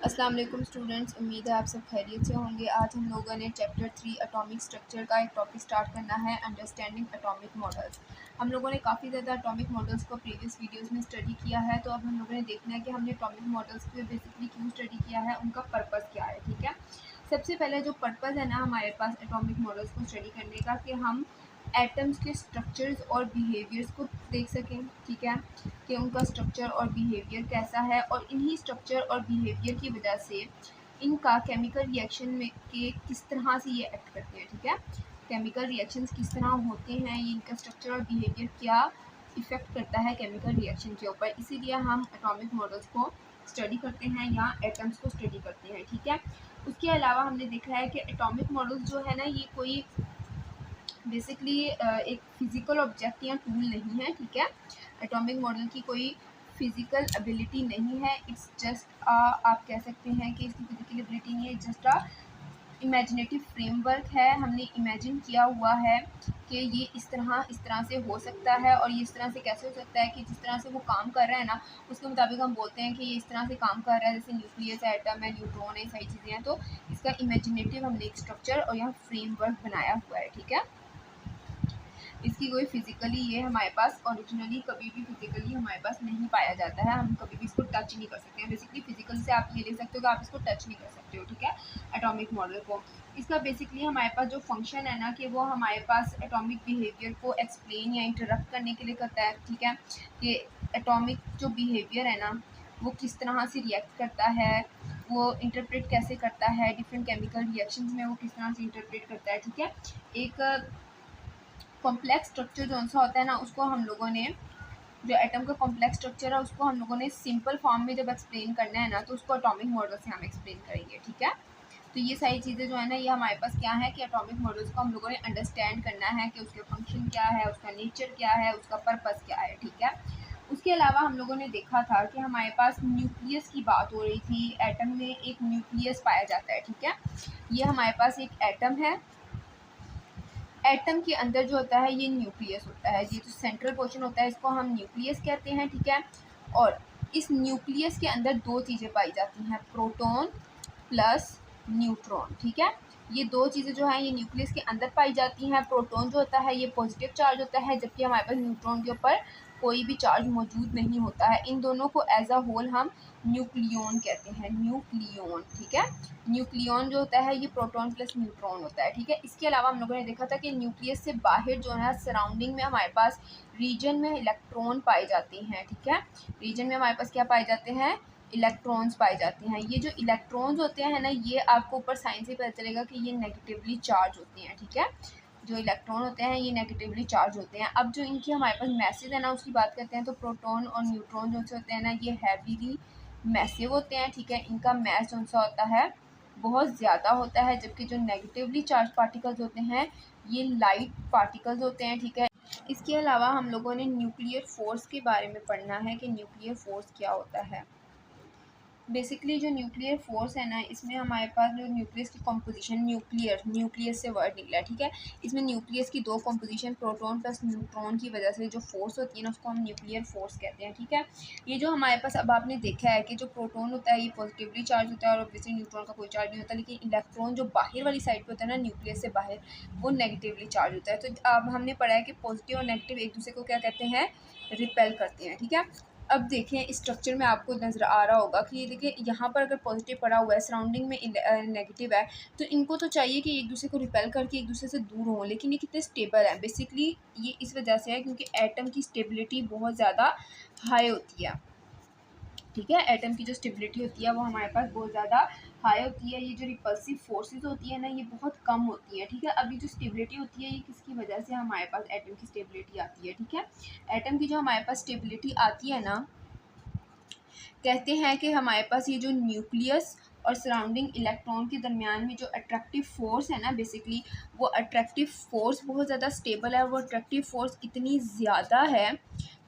अस्सलाम वालेकुम स्टूडेंट्स, उम्मीद है आप सब खैरियत से होंगे। आज हम लोगों ने चैप्टर 3 एटॉमिक स्ट्रक्चर का एक टॉपिक स्टार्ट करना है, अंडरस्टैंडिंग एटॉमिक मॉडल्स। हम लोगों ने काफ़ी ज़्यादा एटॉमिक मॉडल्स को प्रीवियस वीडियोस में स्टडी किया है, तो अब हम लोगों ने देखना है कि हमने एटॉमिक मॉडल्स को बेसिकली क्यों स्टडी किया है, उनका पर्पज़ क्या है। ठीक है, सबसे पहले जो पर्पज़ है ना हमारे पास एटॉमिक मॉडल्स को स्टडी करने का, कि हम एटम्स के स्ट्रक्चर्स और बिहेवियर्स को देख सकें। ठीक है, कि उनका स्ट्रक्चर और बिहेवियर कैसा है, और इन्हीं स्ट्रक्चर और बिहेवियर की वजह से इनका केमिकल रिएक्शन में के किस तरह से ये एक्ट करते हैं। ठीक है, केमिकल रिएक्शंस किस तरह होते हैं, ये इनका स्ट्रक्चर और बिहेवियर क्या इफ़ेक्ट करता है केमिकल रिएक्शन के ऊपर। इसीलिए हम एटॉमिक मॉडल्स को स्टडी करते हैं या एटम्स को स्टडी करते हैं। ठीक है, उसके अलावा हमने देखा है कि एटॉमिक मॉडल्स जो है ना, ये कोई बेसिकली एक फिज़िकल ऑब्जेक्ट या टूल नहीं है। ठीक है, एटॉमिक मॉडल की कोई फिज़िकल एबिलिटी नहीं है। इट्स जस्ट आप कह सकते हैं कि इसकी फिज़िकल एबिलिटी नहीं है, जस्ट इमेजिनेटिव फ्रेमवर्क है। हमने इमेजिन किया हुआ है कि ये इस तरह से हो सकता है, और ये इस तरह से कैसे हो सकता है कि जिस तरह से वो काम कर रहा है ना, उसके मुताबिक हम बोलते हैं कि ये इस तरह से काम कर रहा है, जैसे न्यूक्लियस है, एटम है, न्यूट्रॉन है, सारी चीज़ें हैं। तो इसका इमेजिनेटिव हमने एक स्ट्रक्चर और यहाँ फ्रेमवर्क बनाया हुआ है। ठीक है, इसकी कोई फिज़िकली ये हमारे पास ओरिजिनली कभी भी फिज़िकली हमारे पास नहीं पाया जाता है। हम कभी भी इसको टच नहीं कर सकते हैं। बेसिकली फिज़िकल से आप ये ले सकते हो कि आप इसको टच नहीं कर सकते हो। ठीक है, एटॉमिक मॉडल को, इसका बेसिकली हमारे पास जो फंक्शन है ना, कि वो हमारे पास एटॉमिक बिहेवियर को एक्सप्लेन या इंटरप्ट करने के लिए करता है। ठीक है, कि एटॉमिक जो बिहेवियर है ना, वो किस तरह से रिएक्ट करता है, वो इंटरप्रेट कैसे करता है, डिफरेंट केमिकल रिएक्शंस में वो किस तरह से इंटरप्रेट करता है। ठीक है, एक कॉम्प्लेक्स स्ट्रक्चर जो सा होता है ना, उसको हम लोगों ने, जो एटम का कॉम्प्लेक्स स्ट्रक्चर है, उसको हम लोगों ने सिंपल फॉर्म में जब एक्सप्लेन करना है ना, तो उसको एटॉमिक मॉडल से हम एक्सप्लेन करेंगे। ठीक है, तो ये सारी चीज़ें जो है ना, ये हमारे पास क्या है कि एटॉमिक मॉडल्स को हम लोगों ने अंडरस्टैंड करना है कि उसके फंक्शन क्या है, उसका नेचर क्या है, उसका पर्पज़ क्या है। ठीक है, उसके अलावा हम लोगों ने देखा था कि हमारे पास न्यूक्लियस की बात हो रही थी। एटम में एक न्यूक्लियस पाया जाता है। ठीक है, ये हमारे पास एक एटम है। एटम के अंदर जो होता है ये न्यूक्लियस होता है, ये जो सेंट्रल पोर्शन होता है इसको हम न्यूक्लियस कहते हैं। ठीक है, और इस न्यूक्लियस के अंदर दो चीज़ें पाई जाती हैं, प्रोटॉन प्लस न्यूट्रॉन। ठीक है, ये दो चीज़ें जो हैं ये न्यूक्लियस के अंदर पाई जाती हैं। प्रोटॉन जो होता है ये पॉजिटिव चार्ज होता है, जबकि हमारे पास न्यूट्रॉन के ऊपर कोई भी चार्ज मौजूद नहीं होता है। इन दोनों को एज अ होल हम न्यूक्लियन कहते हैं, न्यूक्लियन। ठीक है, न्यूक्लियन जो होता है ये प्रोटॉन प्लस न्यूट्रॉन होता है। ठीक है, इसके अलावा हम लोगों ने देखा था कि न्यूक्लियस से बाहर जो है सराउंडिंग में हमारे पास रीजन में इलेक्ट्रॉन पाए जाते हैं। ठीक है, रीजन में हमारे पास क्या पाए जाते हैं, इलेक्ट्रॉन्स पाए जाते हैं। ये जो इलेक्ट्रॉन्स होते हैं ना, ये आपको ऊपर साइंस से पता चलेगा कि ये नेगेटिवली चार्ज होते हैं। ठीक है, जो इलेक्ट्रॉन होते हैं ये नेगेटिवली चार्ज होते हैं। अब जो इनकी हमारे पास मैसेज है ना, उसकी बात करते हैं, तो प्रोटॉन और न्यूट्रॉन जो से होते हैं ना, ये हैवीली मैसिव होते हैं। ठीक है, इनका मैस जो सा होता है बहुत ज़्यादा होता है, जबकि जो नेगेटिवली चार्ज पार्टिकल्स होते हैं ये लाइट पार्टिकल्स होते हैं। ठीक है, इसके अलावा हम लोगों ने न्यूक्लियर फोर्स के बारे में पढ़ना है कि न्यूक्लियर फोर्स क्या होता है। बेसिकली जो न्यूक्लियर फोर्स है ना, इसमें हमारे पास जो न्यूक्लियस की कॉम्पोजिशन, न्यूक्लियस से वर्ड निकला है। ठीक है, इसमें न्यूक्लियस की दो कॉम्पोजिशन प्रोटॉन प्लस न्यूट्रॉन की वजह से जो फोर्स होती है ना, उसको हम न्यूक्लियर फोर्स कहते हैं। ठीक है, ये जो हमारे पास अब आपने देखा है कि जो प्रोटॉन होता है ये पॉजिटिवली चार्ज होता है, और ऑब्वियसली न्यूट्रॉन का कोई चार्ज नहीं होता, लेकिन इलेक्ट्रॉन जो बाहर वाली साइड पर होता है ना, न्यूक्लियस से बाहर, वो नेगेटिवली चार्ज होता है। तो अब हमने पढ़ा है कि पॉजिटिव और नेगेटिव एक दूसरे को क्या कहते हैं, रिपेल करते हैं। ठीक है, अब देखें इस स्ट्रक्चर में आपको नज़र आ रहा होगा कि ये देखिए यहाँ पर अगर पॉजिटिव पड़ा हुआ है, सराउंडिंग में नेगेटिव है, तो इनको तो चाहिए कि एक दूसरे को रिपेल करके एक दूसरे से दूर हों, लेकिन ये कितने स्टेबल है। बेसिकली ये इस वजह से है क्योंकि एटम की स्टेबिलिटी बहुत ज़्यादा हाई होती है। ठीक है, एटम की जो स्टेबिलिटी होती है वो हमारे पास बहुत ज़्यादा हाई होती है। ये जो रिपल्सिव फोर्सेस होती है ना, ये बहुत कम होती है। ठीक है, अभी जो स्टेबिलिटी होती है ये किसकी वजह से हमारे पास एटम की स्टेबिलिटी आती है। ठीक है, एटम की जो हमारे पास स्टेबिलिटी आती है ना, कहते हैं कि हमारे पास ये जो न्यूक्लियस और सराउंडिंग इलेक्ट्रॉन के दरमियान में जो अट्रैक्टिव फोर्स है ना, बेसिकली वो अट्रैक्टिव फोर्स बहुत ज़्यादा स्टेबल है। वो अट्रैक्टिव फोर्स इतनी ज़्यादा है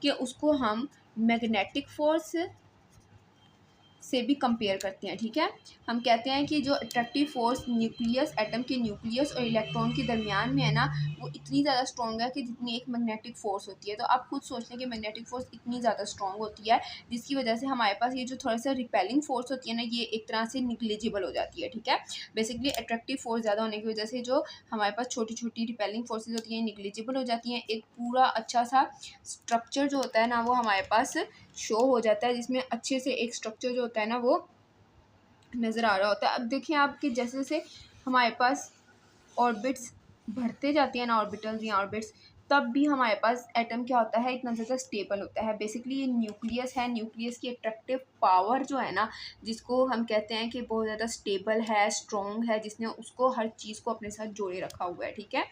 कि उसको हम मैग्नेटिक फोर्स से भी कंपेयर करते हैं, ठीक है। हम कहते हैं कि जो अट्रैक्टिव फोर्स न्यूक्लियस, एटम के न्यूक्लियस और इलेक्ट्रॉन के दरमियान में है ना, वो इतनी ज़्यादा स्ट्रॉन्ग है कि जितनी एक मैग्नेटिक फोर्स होती है। तो आप खुद सोच लें कि मैग्नेटिक फोर्स इतनी ज़्यादा स्ट्रॉन्ग होती है, जिसकी वजह से हमारे पास ये जो थोड़ा सा रिपेलिंग फोर्स होती है ना, ये एक तरह से निग्लिजिबल हो जाती है, ठीक है। बेसिकली अट्रैक्टिव फोर्स ज़्यादा होने की वजह से जो हमारे पास छोटी छोटी रिपेलिंग फोर्सेज होती हैं निग्लिजिबल हो जाती हैं। एक पूरा अच्छा सा स्ट्रक्चर जो होता है ना, वो हमारे पास शो हो जाता है, जिसमें अच्छे से एक स्ट्रक्चर जो होता है ना, वो नज़र आ रहा होता है। अब देखिए आप कि जैसे जैसे हमारे पास ऑर्बिट्स बढ़ते जाती हैं ना, ऑर्बिटल्स या ऑर्बिट्स, तब भी हमारे पास एटम क्या होता है, इतना ज़्यादा स्टेबल होता है। बेसिकली ये न्यूक्लियस है, न्यूक्लियस की अट्रैक्टिव पावर जो है ना, जिसको हम कहते हैं कि बहुत ज़्यादा स्टेबल है, स्ट्रॉन्ग है, जिसने उसको हर चीज़ को अपने साथ जोड़े रखा हुआ है, ठीक है।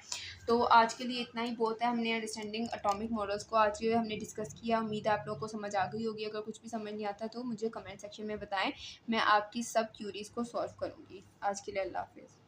तो आज के लिए इतना ही बहुत है। हमने अंडरस्टैंडिंग एटॉमिक मॉडल्स को आज हमने डिस्कस किया। उम्मीद है आप लोगों को समझ आ गई होगी। अगर कुछ भी समझ नहीं आता तो मुझे कमेंट सेक्शन में बताएं, मैं आपकी सब क्यूरीज़ को सॉल्व करूँगी। आज के लिए अल्लाह हाफिज़।